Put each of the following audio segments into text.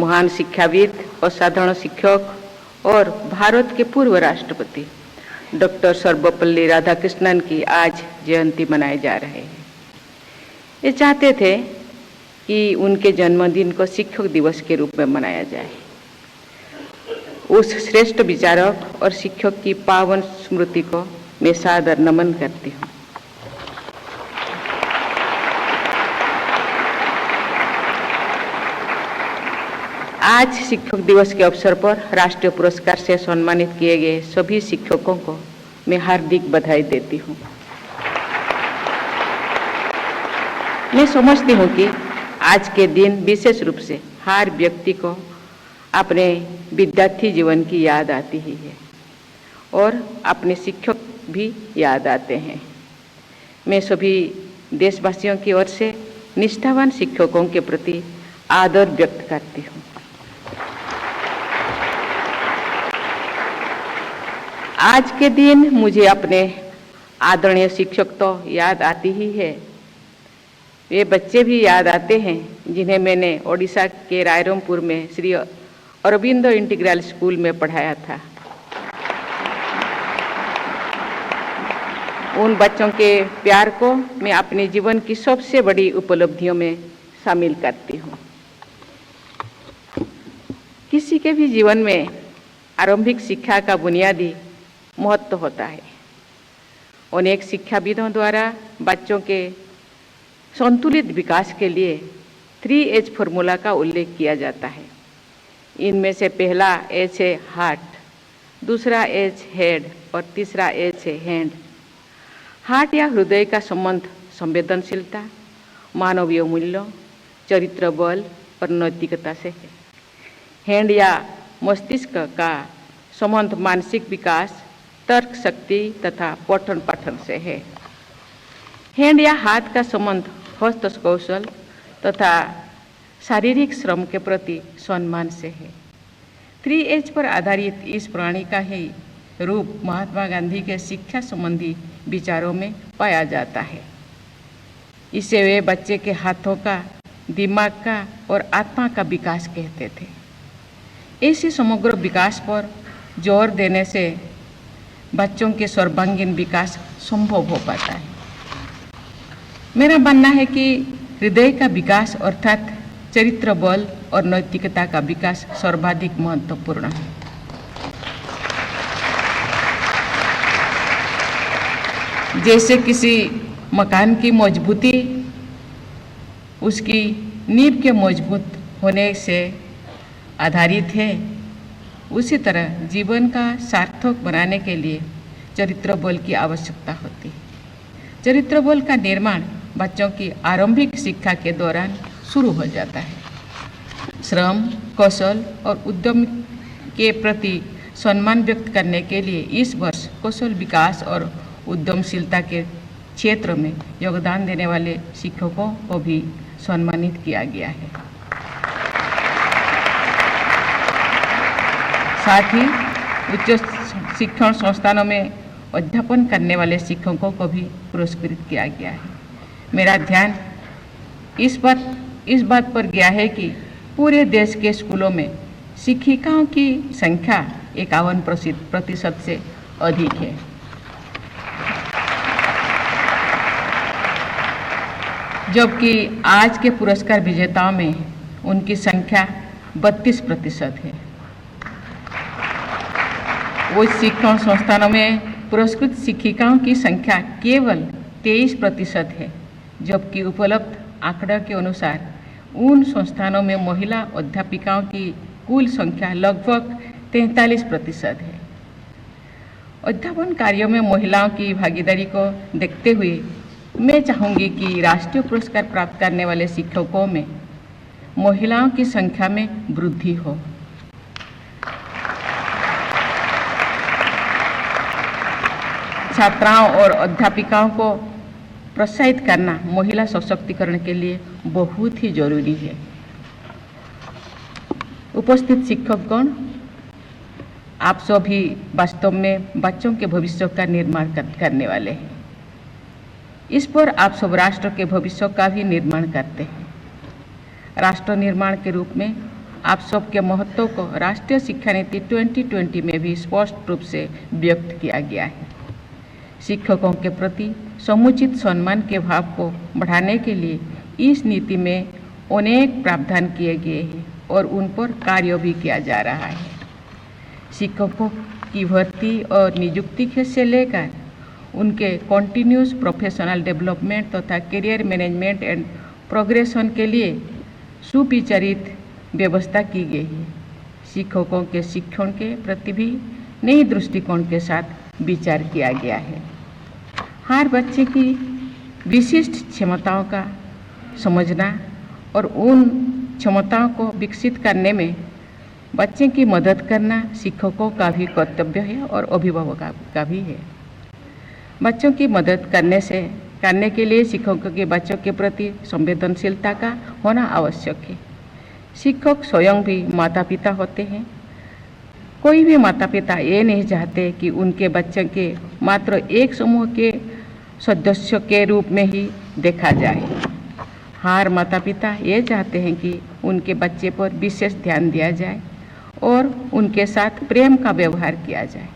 महान शिक्षाविद, असाधारण शिक्षक और भारत के पूर्व राष्ट्रपति डॉक्टर सर्वपल्ली राधाकृष्णन की आज जयंती मनाए जा रहे हैं। ये चाहते थे कि उनके जन्मदिन को शिक्षक दिवस के रूप में मनाया जाए। उस श्रेष्ठ विचारक और शिक्षक की पावन स्मृति को मैं सादर नमन करती हूँ। आज शिक्षक दिवस के अवसर पर राष्ट्रीय पुरस्कार से सम्मानित किए गए सभी शिक्षकों को मैं हार्दिक बधाई देती हूँ। मैं समझती हूँ कि आज के दिन विशेष रूप से हर व्यक्ति को अपने विद्यार्थी जीवन की याद आती ही है और अपने शिक्षक भी याद आते हैं। मैं सभी देशवासियों की ओर से निष्ठावान शिक्षकों के प्रति आदर व्यक्त करती हूँ। आज के दिन मुझे अपने आदरणीय शिक्षक तो याद आती ही है, वे बच्चे भी याद आते हैं जिन्हें मैंने ओडिशा के रायरंगपुर में श्री अरबिंदो इंटीग्रल स्कूल में पढ़ाया था। उन बच्चों के प्यार को मैं अपने जीवन की सबसे बड़ी उपलब्धियों में शामिल करती हूँ। किसी के भी जीवन में आरंभिक शिक्षा का बुनियादी महत्व होता है। अनेक शिक्षाविदों द्वारा बच्चों के संतुलित विकास के लिए 3H फॉर्मूला का उल्लेख किया जाता है। इनमें से पहला H है हार्ट, दूसरा H हेड और तीसरा H है हैंड। हार्ट या हृदय का संबंध संवेदनशीलता, मानवीय मूल्यों, चरित्र बल और नैतिकता से है। हैंड या मस्तिष्क का संबंध मानसिक विकास, तर्क शक्ति तथा पठन पाठन से है। हैंड या हाथ का संबंध हस्त कौशल तथा शारीरिक श्रम के प्रति सम्मान से है। 3H पर आधारित इस प्रणाली का ही रूप महात्मा गांधी के शिक्षा संबंधी विचारों में पाया जाता है। इसे वे बच्चे के हाथों का, दिमाग का और आत्मा का विकास कहते थे। ऐसे समग्र विकास पर जोर देने से बच्चों के सर्वांगीण विकास संभव हो पाता है। मेरा मानना है कि हृदय का विकास अर्थात चरित्र बल और नैतिकता का विकास सर्वाधिक महत्वपूर्ण है। जैसे किसी मकान की मजबूती उसकी नींव के मजबूत होने से आधारित है, उसी तरह जीवन का सार्थक बनाने के लिए चरित्र बल की आवश्यकता होती है। चरित्र बल का निर्माण बच्चों की आरंभिक शिक्षा के दौरान शुरू हो जाता है। श्रम, कौशल और उद्यम के प्रति सम्मान व्यक्त करने के लिए इस वर्ष कौशल विकास और उद्यमशीलता के क्षेत्र में योगदान देने वाले शिक्षकों को भी सम्मानित किया गया है। साथ ही उच्च शिक्षण संस्थानों में अध्यापन करने वाले शिक्षकों को भी पुरस्कृत किया गया है। मेरा ध्यान इस बात पर गया है कि पूरे देश के स्कूलों में शिक्षिकाओं की संख्या 51% से अधिक है। जबकि आज के पुरस्कार विजेताओं में उनकी संख्या 32% है। उच्च शिक्षण संस्थानों में पुरस्कृत शिक्षिकाओं की संख्या केवल 23% है, जबकि उपलब्ध आंकड़ों के अनुसार उन संस्थानों में महिला अध्यापिकाओं की कुल संख्या लगभग 43% है। अध्यापन कार्यों में महिलाओं की भागीदारी को देखते हुए मैं चाहूँगी कि राष्ट्रीय पुरस्कार प्राप्त करने वाले शिक्षकों में महिलाओं की संख्या में वृद्धि हो। छात्राओं और अध्यापिकाओं को प्रोत्साहित करना महिला सशक्तिकरण के लिए बहुत ही जरूरी है। उपस्थित शिक्षकगण, आप सभी वास्तव में बच्चों के भविष्य का निर्माण करने वाले हैं। इस पर आप सब राष्ट्र के भविष्य का भी निर्माण करते हैं। राष्ट्र निर्माण के रूप में आप सबके महत्व को राष्ट्रीय शिक्षा नीति 2020 में भी स्पष्ट रूप से व्यक्त किया गया है। शिक्षकों के प्रति समुचित सम्मान के भाव को बढ़ाने के लिए इस नीति में अनेक प्रावधान किए गए हैं और उन पर कार्य भी किया जा रहा है। शिक्षकों की भर्ती और नियुक्ति से लेकर उनके कॉन्टिन्यूस प्रोफेशनल डेवलपमेंट तथा करियर मैनेजमेंट एंड प्रोग्रेशन के लिए सुविचारित व्यवस्था की गई है। शिक्षकों के शिक्षण के प्रति भी नई दृष्टिकोण के साथ विचार किया गया है। हर बच्चे की विशिष्ट क्षमताओं का समझना और उन क्षमताओं को विकसित करने में बच्चे की मदद करना शिक्षकों का भी कर्तव्य है और अभिभावकों का भी है। बच्चों की मदद करने के लिए शिक्षकों के बच्चों के प्रति संवेदनशीलता का होना आवश्यक है। शिक्षक स्वयं भी माता पिता होते हैं। कोई भी माता पिता ये नहीं चाहते कि उनके बच्चे के मात्र एक समूह के सदस्य के रूप में ही देखा जाए। हर माता पिता ये चाहते हैं कि उनके बच्चे पर विशेष ध्यान दिया जाए और उनके साथ प्रेम का व्यवहार किया जाए।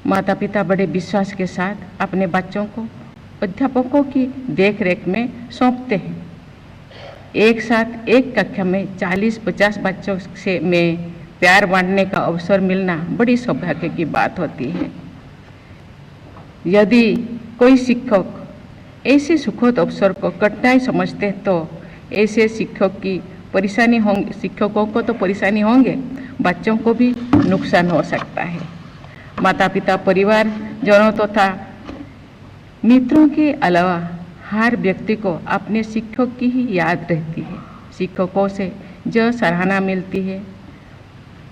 माता पिता बड़े विश्वास के साथ अपने बच्चों को अध्यापकों की देखरेख में सौंपते हैं। एक साथ एक कक्षा में 40-50 बच्चों से में प्यार बांटने का अवसर मिलना बड़ी सौभाग्य की बात होती है। यदि कोई शिक्षक ऐसे सुखद अवसर को कठिनाई समझते हैं तो ऐसे शिक्षकों को तो परेशानी होंगे, बच्चों को भी नुकसान हो सकता है। माता पिता परिवार जनों तथा मित्रों के अलावा हर व्यक्ति को अपने शिक्षक की ही याद रहती है। शिक्षकों से जो सराहना मिलती है,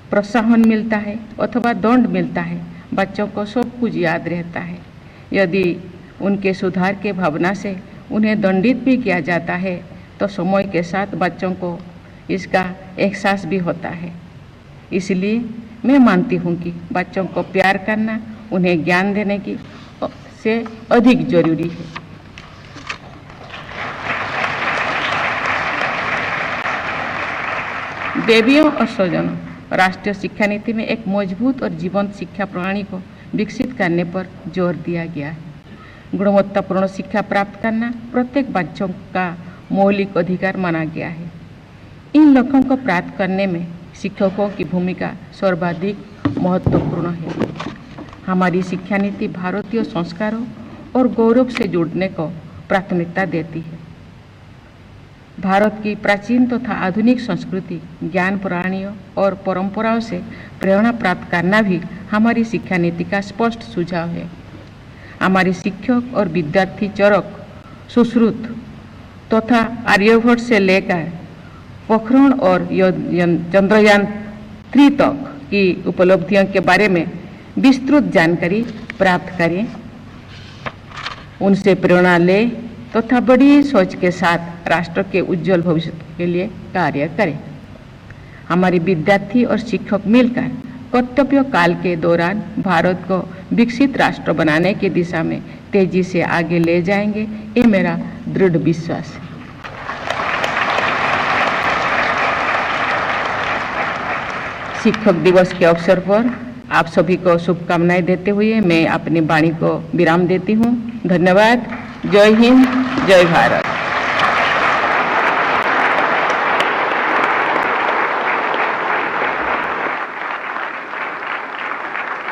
प्रोत्साहन मिलता है अथवा दंड मिलता है, बच्चों को सब कुछ याद रहता है। यदि उनके सुधार के भावना से उन्हें दंडित भी किया जाता है तो समय के साथ बच्चों को इसका एहसास भी होता है। इसलिए मैं मानती हूँ कि बच्चों को प्यार करना उन्हें ज्ञान देने की से अधिक जरूरी है। देवियों और स्वजनों, राष्ट्रीय शिक्षा नीति में एक मजबूत और जीवंत शिक्षा प्रणाली को विकसित करने पर जोर दिया गया है। गुणवत्तापूर्ण शिक्षा प्राप्त करना प्रत्येक बच्चों का मौलिक अधिकार माना गया है। इन लक्ष्यों को प्राप्त करने में शिक्षकों की भूमिका सर्वाधिक महत्वपूर्ण है। हमारी शिक्षा नीति भारतीय संस्कारों और गौरव से जुड़ने को प्राथमिकता देती है। भारत की प्राचीन तथा आधुनिक संस्कृति, ज्ञान प्रणालियों और परंपराओं से प्रेरणा प्राप्त करना भी हमारी शिक्षा नीति का स्पष्ट सुझाव है। हमारे शिक्षक और विद्यार्थी चरक, सुश्रुत तथा आर्यभट्ट से लेकर पोखरण और चंद्रयान 3 तक की उपलब्धियों के बारे में विस्तृत जानकारी प्राप्त करें, उनसे प्रेरणा लें तथा बड़ी सोच के साथ राष्ट्र के उज्जवल भविष्य के लिए कार्य करें। हमारे विद्यार्थी और शिक्षक मिलकर कर्तव्य काल के दौरान भारत को विकसित राष्ट्र बनाने की दिशा में तेजी से आगे ले जाएंगे, ये मेरा दृढ़ विश्वास है। शिक्षक दिवस के अवसर पर आप सभी को शुभकामनाएं देते हुए मैं अपनी वाणी को विराम देती हूँ। धन्यवाद। जय हिंद, जय भारत।